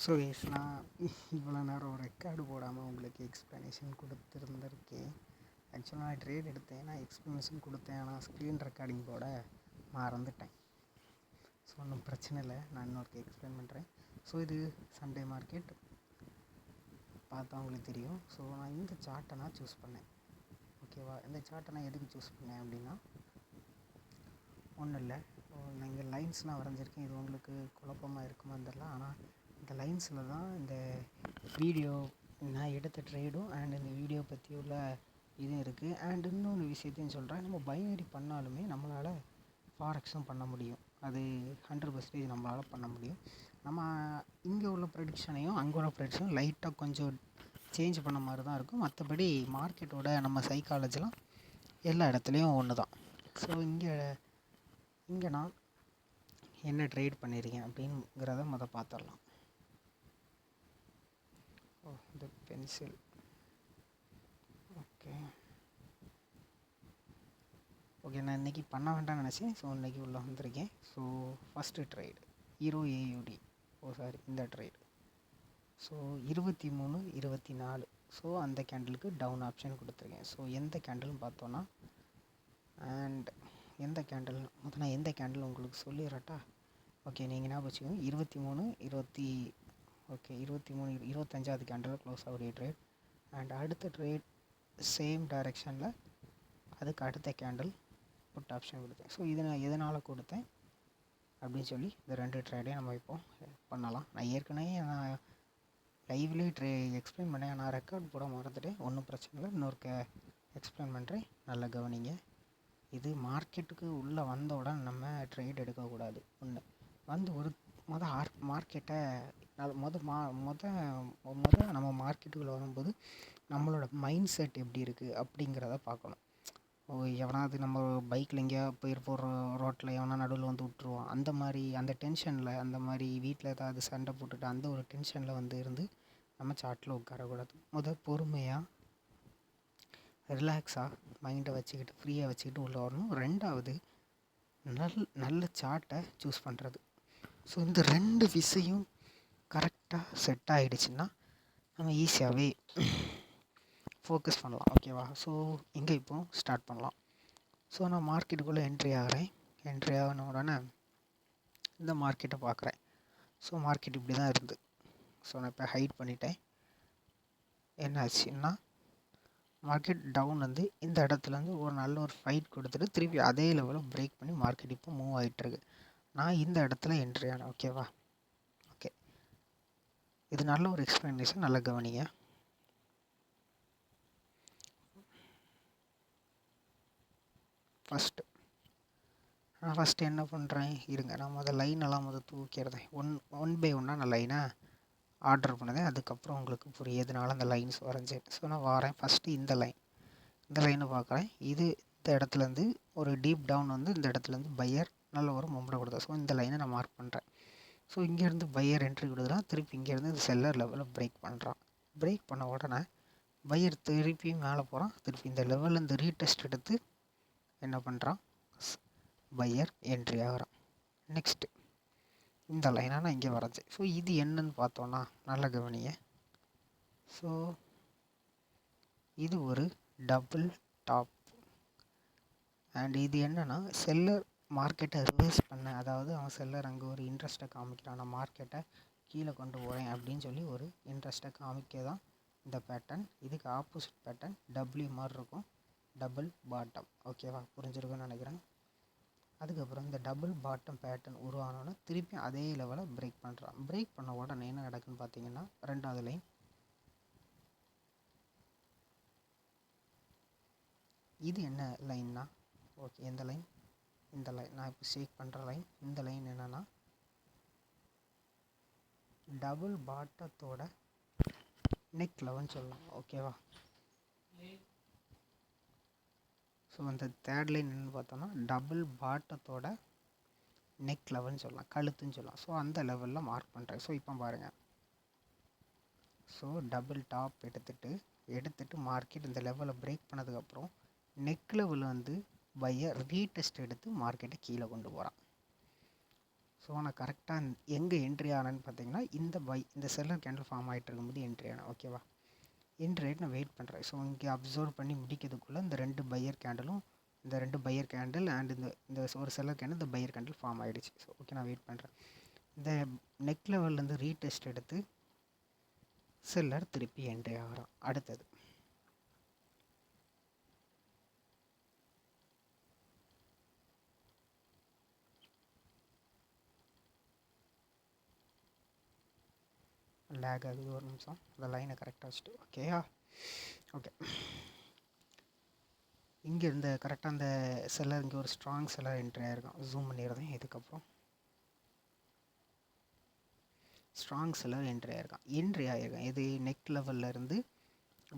So S நான் இவ்வளோ நேரம் ரெக்கார்டு போடாமல் உங்களுக்கு எக்ஸ்ப்ளனேஷன் கொடுத்துருந்துருக்கேன். ஆக்சுவலாக நான் ட்ரேட் எடுத்தேன், நான் எக்ஸ்ப்ளனேஷன் கொடுத்தேன், ஆனால் ஸ்க்ரீன் ரெக்கார்டிங் போட மறந்துட்டேன். ஸோ ஒன்றும் பிரச்சனை இல்லை, நான் இன்னொருக்கு எக்ஸ்பிளைன் பண்ணுறேன். ஸோ இது சண்டே மார்க்கெட் பார்த்தா உங்களுக்கு தெரியும். ஸோ நான் இந்த சார்ட்டை நான் சூஸ் பண்ணேன். ஓகேவா, இந்த சார்ட்டை நான் எதுக்கு சூஸ் பண்ணேன் அப்படின்னா, ஒன்றும் இல்லை, நான் இங்கே லைன்ஸ்லாம் வரைஞ்சிருக்கேன். இது உங்களுக்கு குழப்பமாக இருக்குமான்னு தெரில, ஆனால் இந்த லைன்ஸில் தான் இந்த வீடியோ நான் எடுத்த ட்ரேடும் அண்ட் இந்த வீடியோ பற்றி உள்ள இதுவும் இருக்குது. அண்ட் இன்னொன்று விஷயத்தையும் சொல்கிறேன், நம்ம பைனரி பண்ணாலுமே நம்மளால் ஃபாரெக்ஸும் பண்ண முடியும். அது 100% நம்மளால் பண்ண முடியும். நம்ம இங்கே உள்ள ப்ரெடிக்ஷனையும் அங்கே உள்ள ப்ரெடிக்ஷனும் லைட்டாக கொஞ்சம் சேஞ்ச் பண்ண மாதிரி தான் இருக்கும். மற்றபடி மார்க்கெட்டோட நம்ம சைக்காலஜிலாம் எல்லா இடத்துலையும் ஒன்று தான். ஸோ இங்கே நான் என்ன ட்ரேட் பண்ணியிருக்கேன் அப்படிங்கிறத பார்த்துடலாம். இந்த பென்சில் ஓகே நான் இன்றைக்கி பண்ண வேண்டாம்னு நினச்சேன். ஸோ இன்றைக்கி உள்ளே வந்திருக்கேன். ஸோ ஃபஸ்ட்டு ட்ரேடு ஹீரோ ஏயுடி இந்த ட்ரேடு. ஸோ 23-24. ஸோ அந்த கேண்டிலுக்கு டவுன் ஆப்ஷன் கொடுத்துருக்கேன். ஸோ எந்த கேண்டில்னு பார்த்தோன்னா, அண்ட் எந்த கேண்டில் நான் எந்த கேண்டில் உங்களுக்கு சொல்லிடுறட்டா. ஓகே நீங்கள் ஞாபகம் வச்சுக்கோங்க, 23-25வது கேண்டில் க்ளோஸ் ஆகுடைய ட்ரேட். அண்ட் அடுத்த ட்ரேட் சேம் டைரெக்ஷனில் அதுக்கு அடுத்த கேண்டில் புட் ஆப்ஷன் கொடுத்தேன். ஸோ இது நான் எதனால் கொடுத்தேன் அப்படின்னு சொல்லி இந்த 2 ட்ரேடையும் நம்ம இப்போ பண்ணலாம். நான் ஏற்கனவே லைவ்லேயே எக்ஸ்பிளைன் பண்ணேன், நான் ரெக்கார்ட் போட மறந்துட்டேன். ஒன்றும் பிரச்சனை இல்லை, இன்னொரு எக்ஸ்பிளைன் பண்ணுறேன், நல்லா கவனிங்க. இது மார்க்கெட்டுக்கு உள்ளே வந்த உடனே நம்ம ட்ரேட் எடுக்கக்கூடாது. ஒன்று வந்து ஒரு மார்க்கெட்டை நம்ம மார்க்கெட்டுக்குள்ளே வரும்போது நம்மளோட மைண்ட் செட் எப்படி இருக்குது அப்படிங்கிறத பார்க்கணும். எவனாவது நம்ம பைக்கில் எங்கேயா போகிற ரோட்டில் எவனா நடுவில் வந்து விட்ருவான், அந்த மாதிரி அந்த டென்ஷனில், அந்த மாதிரி வீட்டில் ஏதாவது சண்டை போட்டுட்டு அந்த ஒரு டென்ஷனில் இருந்து நம்ம சார்ட்டில் உட்காரக்கூடாது. பொறுமையாக ரிலாக்ஸாக மைண்டை வச்சுக்கிட்டு ஃப்ரீயாக வச்சுக்கிட்டு உள்ளே வரணும். ரெண்டாவது நல்ல சார்ட்டை சூஸ் பண்ணுறது. ஸோ இந்த 2 விஷயம் கரெக்டாக செட் ஆகிடுச்சுன்னா நம்ம ஈஸியாகவே ஃபோக்கஸ் பண்ணலாம். ஓகேவா, ஸோ இங்கே இப்போ ஸ்டார்ட் பண்ணலாம். ஸோ நான் மார்க்கெட்டுக்குள்ளே என்ட்ரி ஆகின உடனே இந்த மார்க்கெட்டை பார்க்குறேன். ஸோ மார்க்கெட் இப்படி தான் இருந்து. ஸோ நான் இப்போ ஹைட் பண்ணிட்டேன். என்ன ஆச்சுன்னா, மார்க்கெட் டவுன் இந்த இடத்துலேருந்து ஒரு நல்ல ஒரு ஃபைட் கொடுத்துட்டு திருப்பி அதே லெவலில் பிரேக் பண்ணி மார்க்கெட் இப்போ மூவ் ஆகிட்டுருக்கு. நான் இந்த இடத்துல என்ட்ரி ஆனேன். ஓகேவா, ஓகே இது நல்ல ஒரு எக்ஸ்ப்ளனேஷன், நல்லா கவனிங்க. ஃபஸ்ட்டு என்ன பண்ணுறேன் இருங்க, நான் லைனெல்லாம் தூக்கிடுறேன். ஒன் பை ஒன்னாக நான் லைனை ஆர்டர் பண்ணுதேன். அதுக்கப்புறம் உங்களுக்கு புரியுதுனால அந்த லைன்ஸ் வரைஞ்சேன். ஸோ நான் வரேன். ஃபஸ்ட்டு இந்த லைனை பார்க்குறேன். இந்த இடத்துலேருந்து ஒரு டீப் டவுன் இந்த இடத்துலேருந்து பையர் நல்ல ஒரு மொமெண்ட் கொடுத்தா. ஸோ இந்த லைனை நான் மார்க் பண்ணுறேன். ஸோ இங்கேருந்து பையர் என்ட்ரி கொடுக்குறான், திருப்பி இங்கேருந்து இந்த செல்லர் லெவலில் பிரேக் பண்ணுறான். பிரேக் பண்ண உடனே பையர் திருப்பி மேலே போகிறான். திருப்பி இந்த லெவலில் இந்த ரீடெஸ்ட் எடுத்து என்ன பண்ணுறான், பையர் என்ட்ரி ஆகிறான். நெக்ஸ்ட்டு இந்த லைனை நான் இங்கே வரைஞ்சேன். ஸோ இது என்னன்னு பார்த்தோன்னா, நல்ல கவனிங்க. ஸோ இது ஒரு டபுள் டாப். அண்ட் இது என்னென்னா, செல்லர் மார்க்கெட்டை ரிவர்ஸ் பண்ண, அதாவது அவன் செல்லர் அங்கே ஒரு இன்ட்ரெஸ்ட்டை காமிக்கிறான், நான் மார்க்கெட்டை கீழே கொண்டு போகிறேன் அப்படின்னு சொல்லி ஒரு இன்ட்ரெஸ்ட்டை காமிக்க தான் இந்த பேட்டர்ன். இதுக்கு ஆப்போசிட் பேட்டர்ன் டபிள்யூ மாதிரி இருக்கும், டபுள் பாட்டம். ஓகேவா, புரிஞ்சிருக்குன்னு நினைக்கிறேன். அதுக்கப்புறம் இந்த டபுள் பாட்டம் பேட்டர்ன் உருவானோன்னா திருப்பி அதே லெவலில் பிரேக் பண்ணுறான். பிரேக் பண்ண உடனே என்ன நடக்குன்னு பார்த்தீங்கன்னா, 2வது லைன் இது என்ன லைன்னா, ஓகே எந்த லைன், இந்த லைன் நான் இப்போ ஷேக் பண்ணுற லைன். இந்த லைன் என்னென்னா, டபுள் பாட்டத்தோட நெக் லெவல்னு சொல்லலாம். ஓகேவா, ஸோ அந்த தேர்ட் லைன் என்னென்னு பார்த்தோன்னா, டபுள் பாட்டத்தோட நெக் லெவல்னு சொல்லலாம், கழுத்துன்னு சொல்லலாம். ஸோ அந்த லெவலில் மார்க் பண்ணுறேன். ஸோ இப்போ பாருங்கள், ஸோ டபுள் டாப் எடுத்துட்டு மார்க்கெட் இந்த லெவலில் பிரேக் பண்ணதுக்கப்புறம் நெக் லெவலில் பையர் ரீடெஸ்ட் எடுத்து மார்க்கெட்டை கீழே கொண்டு போகிறான். ஸோ ஸோ நான் கரெக்டாக எங்கே என்ட்ரி ஆனேன்னு பார்த்தீங்கன்னா இந்த செல்லர் கேண்டில் ஃபார்ம் ஆகிட்டு இருக்கும்போது என்ட்ரி ஆனேன். ஓகேவா? என்ட்ரி ஆகிட்டு நான் வெயிட் பண்ணுறேன். ஸோ இங்கே அப்சர்வ் பண்ணி முடிக்கிறதுக்குள்ளே இந்த 2 பையர் கேண்டிலும் இந்த 2 பையர் கேண்டில் அண்ட் இந்த ஒரு செல்லர் கேண்டில் இந்த பையர் கேண்டில் ஃபார்ம் ஆகிடுச்சு. ஸோ ஓகே, நான் வெயிட் பண்ணுறேன். இந்த நெக் லெவல்லேருந்து ரீடெஸ்ட் எடுத்து செல்லர் திருப்பி என்ட்ரி ஆகிறான். அடுத்தது லேக் ஆகுது, ஒரு நிமிஷம். அந்த லைனை கரெக்டாக வச்சுட்டு ஓகேயா? ஓகே, இங்கே இருந்த கரெக்டாக அந்த செல்லர் இங்கே ஒரு ஸ்ட்ராங் செல்லர் என்ட்ரி ஆகிருக்கான். ஜூம் பண்ணிடுறேன். இதுக்கப்புறம் ஸ்ட்ராங் செல்லர் என்ட்ரி ஆகிருக்கான். இது நெக் லெவலில் இருந்து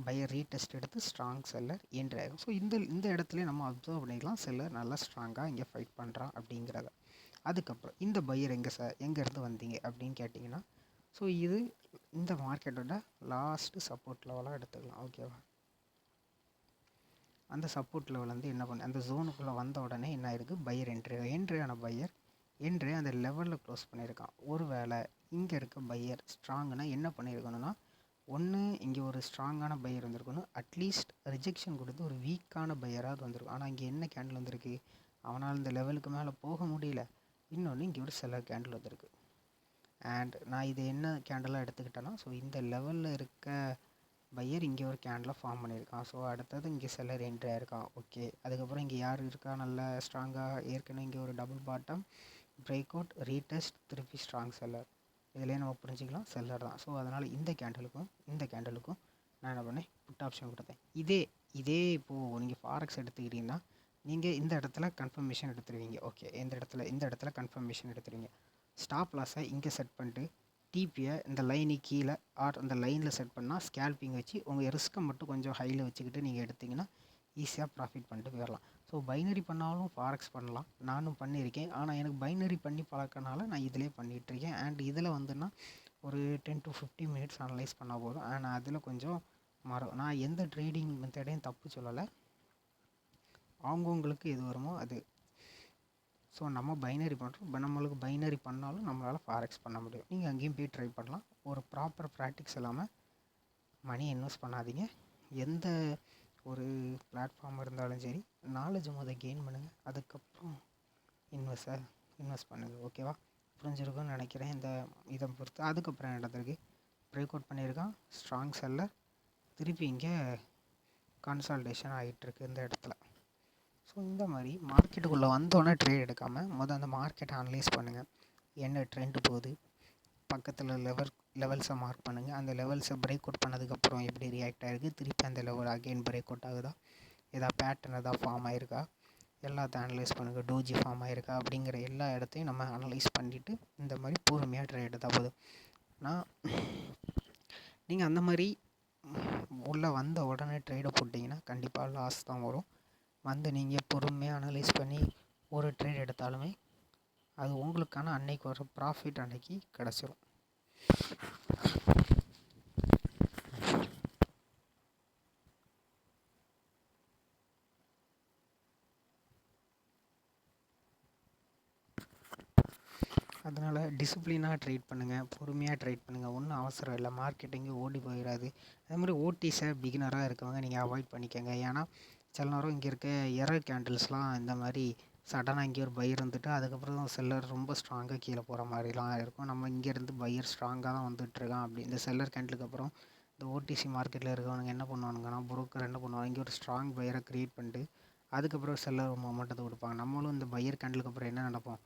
பையர் ரீடெஸ்ட் எடுத்து ஸ்ட்ராங் செல்லர் என்ட்ரி ஆகிருக்கும். ஸோ இந்த இடத்துல நம்ம அப்சர்வ் பண்ணிக்கலாம் செல்லர் நல்லா ஸ்ட்ராங்காக இங்கே ஃபைட் பண்ணுறான் அப்படிங்கிறத. அதுக்கப்புறம் இந்த பையர் எங்கேருந்து வந்தீங்க அப்படின்னு கேட்டிங்கன்னா, ஸோ இது இந்த மார்க்கெட்டோட லாஸ்ட்டு சப்போர்ட் லெவலாக எடுத்துக்கலாம். ஓகேவா? அந்த சப்போர்ட் லெவல் வந்து என்ன பண்ண அந்த ஜோனுக்குள்ளே வந்த உடனே என்ன ஆயிருக்கு, பையர் என்ட்ரியான பையர் அந்த லெவலில் க்ளோஸ் பண்ணியிருக்கான். ஒரு வேளை இங்கே இருக்க பையர் ஸ்ட்ராங்குனா என்ன பண்ணியிருக்கணும்னா, ஒன்று இங்கே ஒரு ஸ்ட்ராங்கான பையர் வந்திருக்கணும், அட்லீஸ்ட் ரிஜெக்ஷன் கொடுத்து ஒரு வீக்கான பையராவது வந்திருக்கும். ஆனால் இங்கே என்ன கேண்டில் வந்திருக்கு, அவனால் இந்த லெவலுக்கு மேலே போக முடியல. இன்னொன்று இங்கே ஒரு செல்லர் கேண்டில் வந்திருக்கு. அண்ட் நான் இது என்ன கேண்டலாக எடுத்துக்கிட்டேன்னா, ஸோ இந்த லெவலில் இருக்க பையர் இங்கே ஒரு கேண்டில் ஃபார்ம் பண்ணியிருக்கான். ஸோ அடுத்தது இங்கே செல்லர் என்ட்ரி ஆயிருக்கான். ஓகே, அதுக்கப்புறம் இங்கே யார் இருக்கா நல்ல ஸ்ட்ராங்காக, ஏற்கனவே இங்கே ஒரு double bottom break out retest திருப்பி ஸ்ட்ராங் செல்லர். இதிலே நம்ம புரிஞ்சிக்கலாம் செல்லர் தான். ஸோ அதனால் இந்த கேண்டலுக்கும் நான் என்ன பண்ணேன், புட் ஆப்ஷன் கொடுத்தேன். இதே இப்போது நீங்கள் ஃபாரெக்ஸ் எடுத்துக்கிட்டிங்கன்னா, நீங்கள் இந்த இடத்துல கன்ஃபர்மேஷன் எடுத்துருவீங்க. ஓகே, இந்த இடத்துல கன்ஃபர்மேஷன் எடுத்துருவீங்க. ஸ்டாப் லாஸை இங்கே செட் பண்ணிட்டு டிபியை இந்த லைனுக்கு கீழே அந்த லைனில் செட் பண்ணால் ஸ்கேல்பிங் வச்சு உங்கள் ரிஸ்க்கை மட்டும் கொஞ்சம் ஹையில் வச்சுக்கிட்டு நீங்கள் எடுத்திங்கன்னா ஈஸியாக ப்ராஃபிட் பண்ணிட்டு போயிடலாம். ஸோ பைனரி பண்ணாலும் ஃபாரெக்ஸ் பண்ணலாம், நானும் பண்ணியிருக்கேன். ஆனால் எனக்கு பைனரி பண்ணி பழக்கனால நான் இதிலே பண்ணிகிட்ருக்கேன். அண்ட் இதில் வந்துன்னா ஒரு 10 to 15 மினிட்ஸ் அனலைஸ் பண்ணால் போதும். அண்ட் அதில் கொஞ்சம் நான் எந்த ட்ரேடிங் மெத்தடையும் தப்பு சொல்லலை, அவங்கவுங்களுக்கு எது வருமோ அது. ஸோ நம்ம பைனரி பண்ணுறோம், நம்மளுக்கு பைனரி பண்ணாலும் நம்மளால் ஃபாரெக்ஸ் பண்ண முடியும். நீங்கள் அங்கேயும் போய் ட்ரை பண்ணலாம். ஒரு ப்ராப்பர் ப்ராக்டிக்ஸ் இல்லாமல் மணி இன்வெஸ்ட் பண்ணாதீங்க. எந்த ஒரு பிளாட்ஃபார்ம் இருந்தாலும் சரி, நாலேஜ் கெயின் பண்ணுங்கள், அதுக்கப்புறம் இன்வெஸ்ட் பண்ணுங்கள். ஓகேவா? புரிஞ்சிருக்குன்னு நினைக்கிறேன் இந்த இதை பொறுத்து. அதுக்கப்புறம் நடந்திருக்கு, பிரேக் அவுட் பண்ணியிருக்கான், ஸ்ட்ராங் செல்லர், திருப்பி இங்கே கன்சால்டேஷன் ஆகிட்டுருக்கு இந்த இடத்துல. ஸோ இந்த மாதிரி மார்க்கெட்டுக்குள்ளே வந்தோடனே ட்ரேட் எடுக்காமல் அந்த மார்க்கெட்டை அனலைஸ் பண்ணுங்கள். என்ன ட்ரெண்டு போகுது, பக்கத்தில் லெவல்ஸை மார்க் பண்ணுங்கள். அந்த லெவல்ஸை பிரேக் அவுட் பண்ணதுக்கப்புறம் எப்படி ரியாக்ட் ஆகிருக்கு, திருப்பி அந்த லெவல் அகெயின் பிரேக் அவுட் ஆகுதா, ஏதாவது பேட்டர்ன் ஏதாவது ஃபார்ம் ஆகிருக்கா, எல்லாத்தையும் அனலைஸ் பண்ணுங்கள். டோஜி ஃபார்ம் ஆகிருக்கா அப்படிங்கிற எல்லா இடத்தையும் நம்ம அனலைஸ் பண்ணிவிட்டு இந்த மாதிரி பொறுமையாக ட்ரேட் எடுத்தால் போதும். நீங்கள் அந்த மாதிரி உள்ளே வந்த உடனே ட்ரேடை போட்டிங்கன்னா கண்டிப்பாக லாஸ் தான் வரும். நீங்கள் பொறுமையாக அனலைஸ் பண்ணி ஒரு ட்ரேட் எடுத்தாலுமே அது உங்களுக்கான அன்னைக்கு வர ப்ராஃபிட் அன்னைக்கு கிடச்சிரும். அதனால் டிசிப்ளினாக ட்ரேட் பண்ணுங்கள், பொறுமையாக ட்ரேட் பண்ணுங்கள். ஒன்றும் அவசரம் இல்லை, மார்க்கெட்டிங்கு ஓடி போயிடாது. அதே மாதிரி ஓடிஸை பிகினராக இருக்கவங்க நீங்கள் அவாய்ட் பண்ணிக்கோங்க. ஏன்னா சில நேரம் இங்கே இருக்க எரர் கேண்டில்ஸ்லாம் இந்த மாதிரி சடனாக இங்கே ஒரு பையர் வந்துட்டு அதுக்கப்புறம் செல்லர் ரொம்ப ஸ்ட்ராங்காக கீழே போகிற மாதிரிலாம் இருக்கும். நம்ம இங்கேருந்து பையர் ஸ்ட்ராங்காக தான் வந்துட்டுருக்கான் அப்படி இந்த செல்லர் கேண்டிலுக்கு அப்புறம் இந்த ஓடிசி மார்க்கெட்டில் இருக்கவனுங்க என்ன பண்ணுவானுங்கன்னா, புரோக்கர் என்ன பண்ணுவாங்க, இங்கே ஒரு ஸ்ட்ராங் பையரை க்ரியேட் பண்ணிட்டு அதுக்கப்புறம் செல்லர் மொமெண்டத்தை கொடுப்பாங்க. நம்மளும் இந்த பையர் கேண்டிலுக்கு அப்புறம் என்ன நினைப்போம்,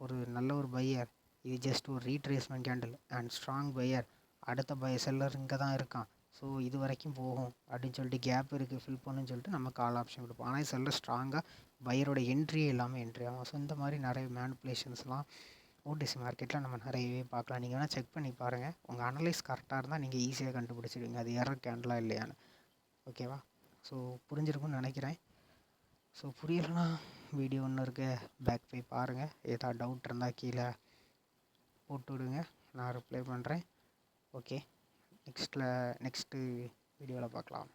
ஒரு நல்ல ஒரு பையர், இது ஜஸ்ட் ஒரு retracement candle and strong buyer, அடுத்த செல்லர் இங்கே தான் இருக்கான், ஸோ இது வரைக்கும் போகும் அப்படின்னு சொல்லிட்டு கேப் இருக்குது ஃபில் பண்ணுன்னு சொல்லிட்டு நம்ம கால் ஆப்ஷன் கொடுப்போம். ஆனால் செல்லர் ஸ்ட்ராங்காக பையரோட என்ட்ரியே எல்லாமே என்ட்ரி ஆகும். ஸோ இந்த மாதிரி நிறைய மேனிப்புலேஷன்ஸ்லாம் ஓடிசி மார்க்கெட்டில் நம்ம நிறையவே பார்க்கலாம். நீங்கள் வேணால் செக் பண்ணி பாருங்கள். உங்கள் அனலைஸ் கரெக்டாக இருந்தால் நீங்கள் ஈஸியாக கண்டுபிடிச்சிடுவீங்க அது எரர் கேண்டலாக இல்லையான்னு. ஓகேவா? ஸோ புரிஞ்சிருக்குன்னு நினைக்கிறேன். ஸோ புரியலைன்னா வீடியோ ஒன்று இருக்க பேக் போய் பாருங்கள். ஏதாவது டவுட் இருந்தால் கீழே போட்டு விடுங்க, நான் ரிப்ளை பண்ணுறேன். ஓகே, நெக்ஸ்ட்டு வீடியோவில் பார்க்கலாம்.